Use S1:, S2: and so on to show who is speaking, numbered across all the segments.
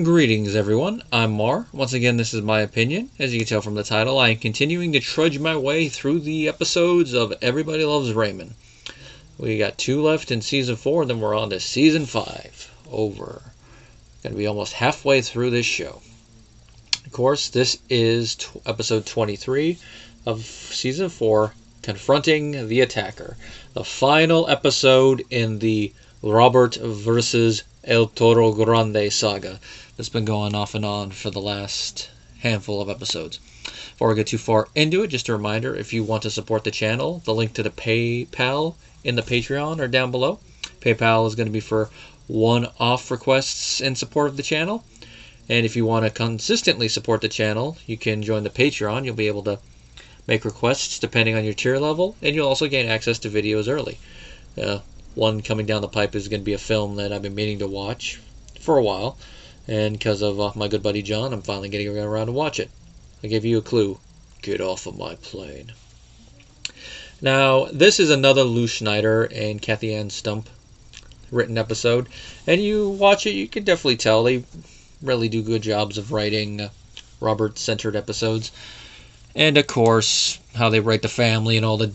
S1: Greetings, everyone. I'm Mar. Once again, this is my opinion. As you can tell from the title, I am continuing to trudge my way through the episodes of Everybody Loves Raymond. We got 2 left in Season 4, then we're on to Season 5. Over. Going to be almost halfway through this show. Of course, this is Episode 23 of Season 4, Confronting the Attacker. The final episode in the Robert versus El Toro Grande saga that's been going off and on for the last handful of episodes. Before I get too far into it, just a reminder, if you want to support the channel, the link to the PayPal in the Patreon are down below. PayPal is going to be for one-off requests in support of the channel. And if you want to consistently support the channel, you can join the Patreon. You'll be able to make requests depending on your tier level, and you'll also gain access to videos early. One coming down the pipe is going to be a film that I've been meaning to watch for a while, and because of my good buddy John, I'm finally getting around to watch it. I gave you a clue. Get off of my plane. Now, this is another Lou Schneider and Kathy Ann Stump written episode, and you watch it, you can definitely tell they really do good jobs of writing Robert-centered episodes. And, of course, how they write the family and all the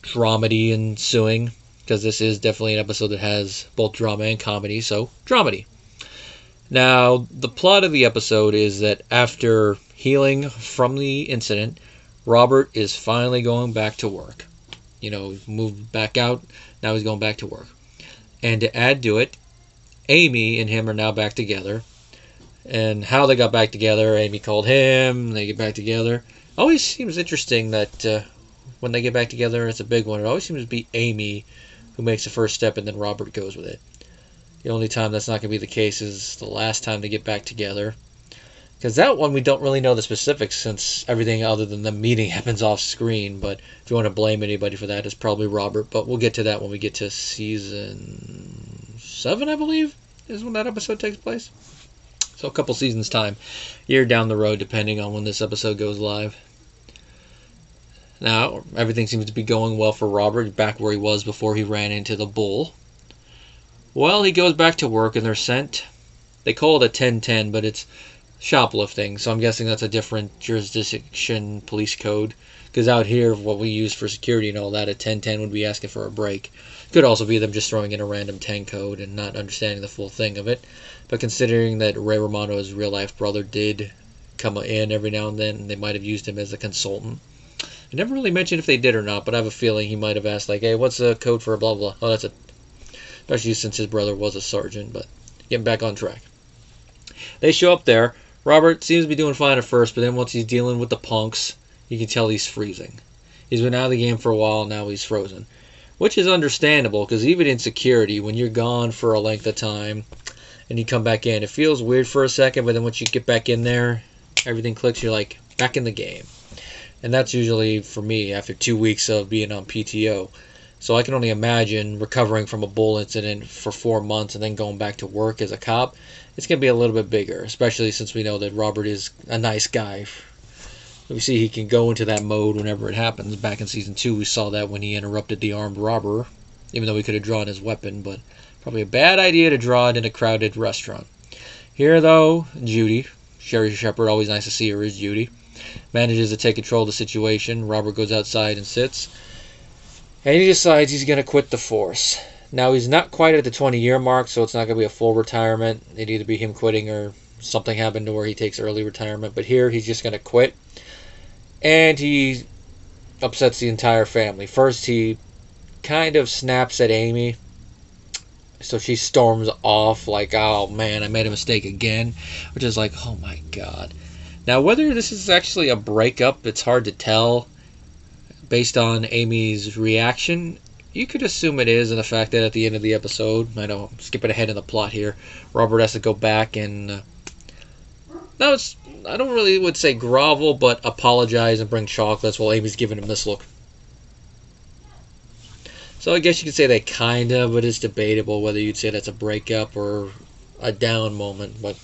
S1: dramedy ensuing, because this is definitely an episode that has both drama and comedy, so dramedy. Now, the plot of the episode is that after healing from the incident, Robert is finally going back to work. Moved back out, now he's going back to work. And to add to it, Amy and him are now back together. And how they got back together, Amy called him, they get back together. Always seems interesting that when they get back together, it's a big one. It always seems to be Amy who makes the first step and then Robert goes with it. The only time that's not going to be the case is the last time they get back together. Because that one we don't really know the specifics since everything other than the meeting happens off screen. But if you want to blame anybody for that, it's probably Robert. But we'll get to that when we get to Season 7, I believe, is when that episode takes place. So a couple seasons time. Year down the road, depending on when this episode goes live. Now, everything seems to be going well for Robert, back where he was before he ran into the bull. Well, he goes back to work and they're sent. They call it a 1010, but it's shoplifting, so I'm guessing that's a different jurisdiction police code. Because out here, what we use for security and all that, a 1010 would be asking for a break. Could also be them just throwing in a random 10 code and not understanding the full thing of it. But considering that Ray Romano's real-life brother did come in every now and then, and they might have used him as a consultant. I never really mentioned if they did or not, but I have a feeling he might have asked, like, hey, what's the code for blah, blah? Oh, that's a... Especially since his brother was a sergeant, but getting back on track. They show up there. Robert seems to be doing fine at first, but then once he's dealing with the punks, you can tell he's freezing. He's been out of the game for a while, now he's frozen. Which is understandable, because even in security, when you're gone for a length of time, and you come back in, it feels weird for a second, but then once you get back in there, everything clicks, you're like, back in the game. And that's usually, for me, after 2 weeks of being on PTO. So I can only imagine recovering from a bull incident for 4 months and then going back to work as a cop. It's going to be a little bit bigger, especially since we know that Robert is a nice guy. We see he can go into that mode whenever it happens. Back in Season 2, we saw that when he interrupted the armed robber, even though he could have drawn his weapon, but probably a bad idea to draw it in a crowded restaurant. Here, though, Judy, Sherry Shepherd, always nice to see her, is Judy, manages to take control of the situation. Robert goes outside and sits. And he decides he's going to quit the force. Now, he's not quite at the 20-year mark, so it's not going to be a full retirement. It'd either be him quitting or something happened to where he takes early retirement. But here, he's just going to quit. And he upsets the entire family. First, he kind of snaps at Amy. So she storms off like, oh, man, I made a mistake again. Which is like, oh, my God. Now, whether this is actually a breakup, it's hard to tell. Based on Amy's reaction, you could assume it is, and the fact that at the end of the episode, I know I'm skipping ahead in the plot here, Robert has to go back and, I don't really would say grovel, but apologize and bring chocolates while Amy's giving him this look. So I guess you could say that kind of, but it's debatable whether you'd say that's a breakup or a down moment, but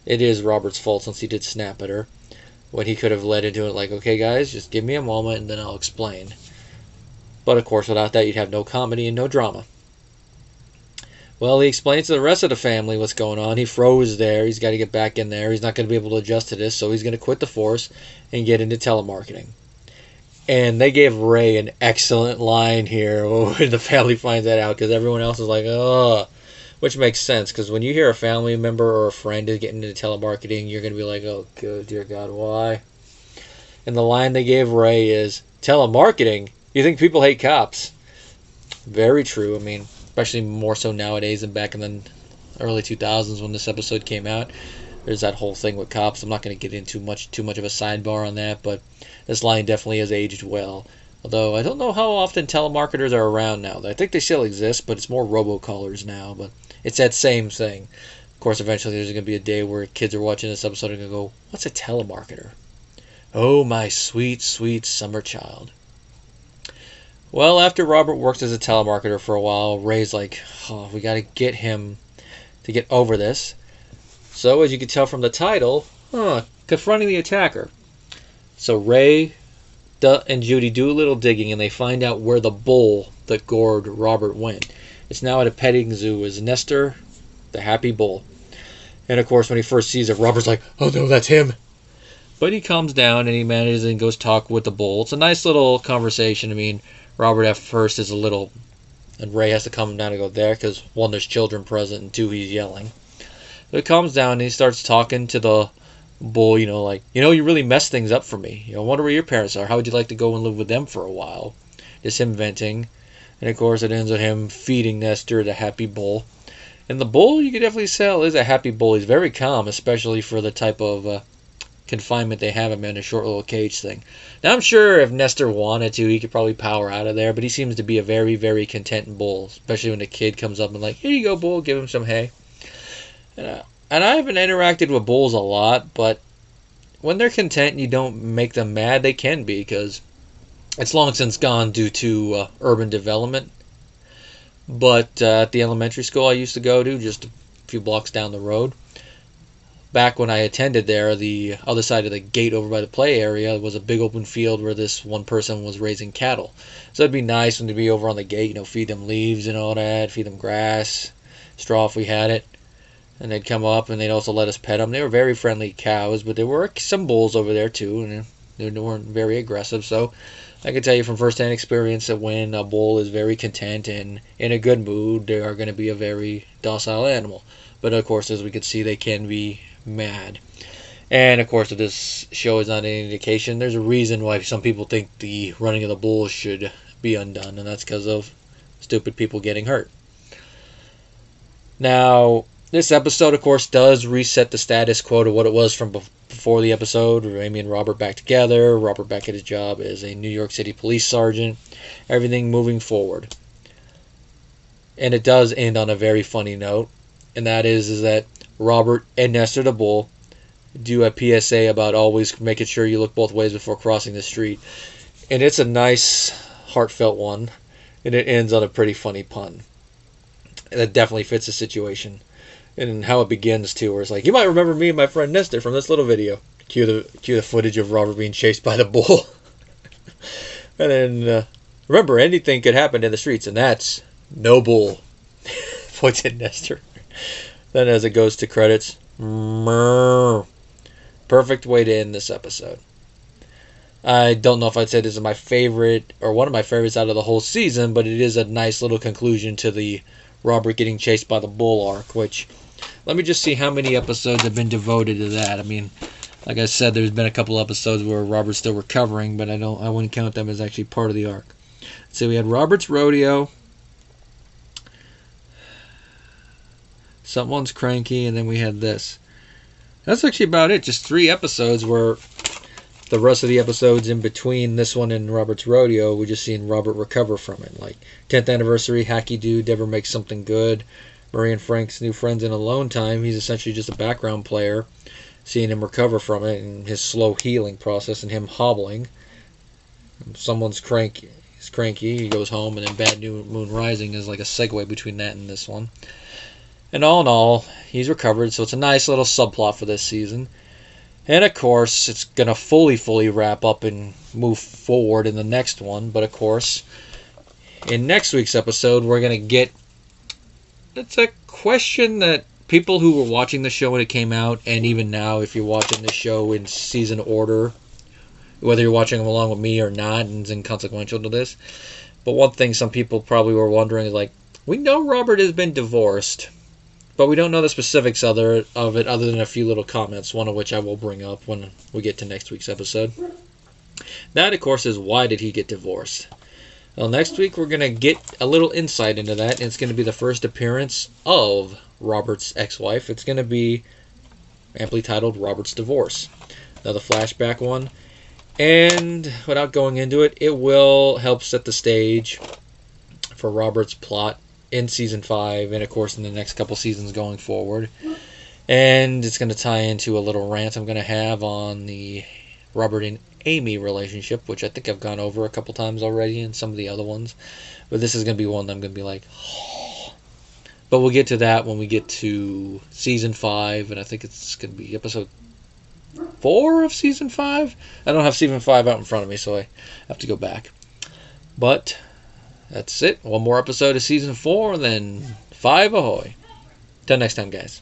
S1: it is Robert's fault since he did snap at her. When he could have led into it like, okay, guys, just give me a moment and then I'll explain. But, of course, without that, you'd have no comedy and no drama. Well, he explains to the rest of the family what's going on. He froze there. He's got to get back in there. He's not going to be able to adjust to this, so he's going to quit the force and get into telemarketing. And they gave Ray an excellent line here when the family finds that out, because everyone else is like, oh, which makes sense, because when you hear a family member or a friend is getting into telemarketing, you're going to be like, oh, good, dear God, why? And the line they gave Ray is, telemarketing? You think people hate cops? Very true. I mean, especially more so nowadays than back in the early 2000s when this episode came out. There's that whole thing with cops. I'm not going to get into too much of a sidebar on that, but this line definitely has aged well. Although I don't know how often telemarketers are around now. I think they still exist, but it's more robocallers now. But it's that same thing. Of course, eventually there's going to be a day where kids are watching this episode and going to go, what's a telemarketer? Oh, my sweet, sweet summer child. Well, after Robert works as a telemarketer for a while, Ray's like, oh, we got to get him to get over this. So, as you can tell from the title, confronting the attacker. So Ray and Judy do a little digging, and they find out where the bull that gored Robert went. It's now at a petting zoo as Nestor, the happy bull. And of course, when he first sees it, Robert's like, oh no, that's him. But he calms down and he manages and goes talk with the bull. It's a nice little conversation. I mean, Robert at first is a little, and Ray has to calm him down and go there because one, there's children present, and two, he's yelling. So he calms down and he starts talking to the bull, like, you really messed things up for me. I wonder where your parents are. How would you like to go and live with them for a while? Just him venting. And of course it ends with him feeding Nestor, the happy bull. And the bull, you can definitely tell, is a happy bull. He's very calm, especially for the type of confinement they have him in, a short little cage thing. Now I'm sure if Nestor wanted to, he could probably power out of there, but he seems to be a very, very content bull, especially when the kid comes up and like, here you go, bull, give him some hay. And I haven't interacted with bulls a lot, but when they're content and you don't make them mad, they can be, because it's long since gone due to urban development. But at the elementary school I used to go to, just a few blocks down the road, back when I attended there, the other side of the gate over by the play area was a big open field where this one person was raising cattle. So it'd be nice when they'd be over on the gate, feed them leaves and all that, feed them grass, straw if we had it. And they'd come up and they'd also let us pet them. They were very friendly cows, but there were some bulls over there too, and they weren't very aggressive. So I can tell you from first-hand experience that when a bull is very content and in a good mood, they are going to be a very docile animal. But of course, as we can see, they can be mad. And of course, if this show is not any indication, there's a reason why some people think the running of the bulls should be undone, and that's because of stupid people getting hurt. Now, this episode, of course, does reset the status quo to what it was from before the episode. Amy and Robert back together. Robert back at his job as a New York City police sergeant. Everything moving forward. And it does end on a very funny note. And that is that Robert and Nestor the bull do a PSA about always making sure you look both ways before crossing the street. And it's a nice, heartfelt one. And it ends on a pretty funny pun. And it definitely fits the situation. And how it begins too, where it's like, you might remember me and my friend Nestor from this little video. Cue the footage of Robert being chased by the bull. And then remember, anything could happen in the streets, and that's no bull. Points at Nestor. Then as it goes to credits, perfect way to end this episode. I don't know if I'd say this is my favorite or one of my favorites out of the whole season, but it is a nice little conclusion to the Robert getting chased by the bull arc, which, let me just see how many episodes have been devoted to that. I mean, like I said, there's been a couple episodes where Robert's still recovering, but I wouldn't count them as actually part of the arc. So we had Robert's rodeo, Someone's Cranky, and then we had this. That's actually about it. Just 3 episodes where the rest of the episodes in between this one and Robert's rodeo, we just seen Robert recover from it. Like 10th anniversary, Hacky Dude, Never Makes Something Good, Murray and Frank's New Friends in Alone Time. He's essentially just a background player. Seeing him recover from it and his slow healing process and him hobbling. Someone's cranky. He's cranky. He goes home, and then Bad New Moon Rising is like a segue between that and this one. And all in all, he's recovered, so it's a nice little subplot for this season. And of course, it's going to fully wrap up and move forward in the next one. But of course, in next week's episode, we're going to get It's a question that people who were watching the show when it came out, and even now, if you're watching the show in season order, whether you're watching them along with me or not, and it's inconsequential to this. But one thing some people probably were wondering is like, we know Robert has been divorced, but we don't know the specifics of it other than a few little comments, one of which I will bring up when we get to next week's episode. That, of course, is why did he get divorced? Well, next week we're going to get a little insight into that, and it's going to be the first appearance of Robert's ex-wife. It's going to be amply titled Robert's Divorce. Another flashback one. And without going into it, it will help set the stage for Robert's plot in Season 5 and, of course, in the next couple seasons going forward. And it's going to tie into a little rant I'm going to have on the Robert and Amy relationship, which I think I've gone over a couple times already in some of the other ones. But this is going to be one that I'm going to be like, oh. But we'll get to that when we get to Season 5, and I think it's going to be episode 4 of Season 5. I don't have Season 5 out in front of me, so I have to go back. But that's it. One more episode of Season 4, then 5 ahoy. Till next time, guys.